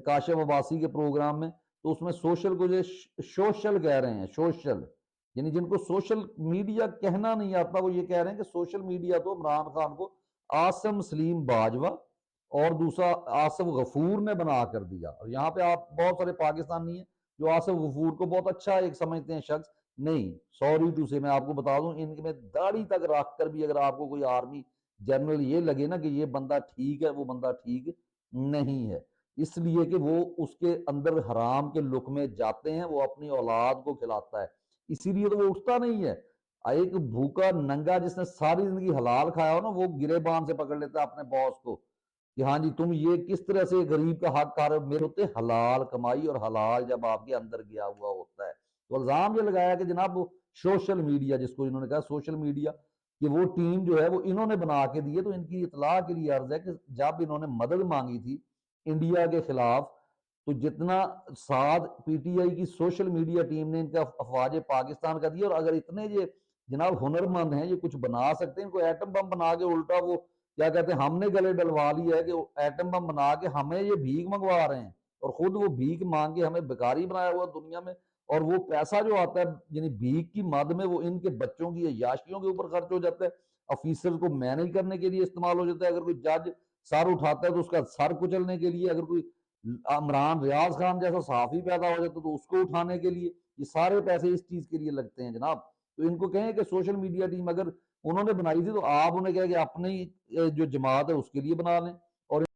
کاشف عباسی کے پروگرام میں، تو اس میں سوشل کو جو سوشل کہہ رہے ہیں، سوشل یعنی جن کو سوشل میڈیا کہنا نہیں آتا وہ یہ کہہ رہے ہیں کہ سوشل میڈیا تو عمران خان کو عاصم سلیم باجوہ اور دوسرا آصف غفور نے بنا کر دیا۔ اور یہاں پہ آپ بہت سارے پاکستانی ہیں جو آصف غفور کو بہت اچھا ایک سمجھتے ہیں شخص، نہیں، سوری ٹو سے میں آپ کو بتا دوں، ان میں داڑھی تک رکھ کر بھی اگر آپ کو کوئی آرمی جنرل یہ لگے نا کہ یہ بندہ ٹھیک ہے، وہ بندہ ٹھیک نہیں ہے، اس لیے کہ وہ اس کے اندر حرام کے لقمے جاتے ہیں، وہ اپنی اولاد کو کھلاتا ہے، اسی لیے تو وہ اٹھتا نہیں ہے۔ ایک بھوکا ننگا جس نے ساری زندگی حلال کھایا ہو نا، وہ گریبان سے پکڑ لیتا ہے اپنے باس کو کہ ہاں جی تم یہ کس طرح سے غریب کا حق کھا رہے ہو، میرے ہوتے حلال کمائی اور حلال جب آپ کے اندر گیا ہوا ہوتا ہے۔ تو الزام یہ لگایا کہ جناب وہ سوشل میڈیا، جس کو انہوں نے کہا سوشل میڈیا، کہ وہ ٹیم جو ہے وہ انہوں نے بنا کے دی ہے۔ تو ان کی اطلاع کے لیے عرض ہے کہ جب انہوں نے مدد مانگی تھی انڈیا کے خلاف، تو جتنا ساتھ پی ٹی آئی کی سوشل میڈیا ٹیم نے ان کا افواج پاکستان کا دیا، اور اگر اتنے یہ جناب ہنرمند ہیں، یہ کچھ بنا سکتے ہیں، کوئی ایٹم بم بنا کے الٹا وہ کیا کہتے ہیں ہم نے گلے ڈلوا لیا ہے کہ ایٹم بم بنا کے ہمیں یہ بھیک منگوا رہے ہیں، اور خود وہ بھیک مانگ کے ہمیں بھکاری بنایا ہوا دنیا میں، اور وہ پیسہ جو آتا ہے یعنی بھیک کی مد میں وہ ان کے بچوں کی عیاشیوں کے اوپر خرچ ہو جاتا ہے، آفیسر کو مینج کرنے کے لیے استعمال ہو جاتا ہے، اگر کوئی جج سر اٹھاتا ہے تو اس کا سر کچلنے کے لیے، اگر کوئی عمران ریاض خان جیسا صحافی پیدا ہو جاتا تو اس کو اٹھانے کے لیے، یہ سارے پیسے اس چیز کے لیے لگتے ہیں جناب۔ تو ان کو کہیں کہ سوشل میڈیا ٹیم اگر انہوں نے بنائی تھی تو آپ انہیں کہہ کہ اپنی جو جماعت ہے اس کے لیے بنا لیں،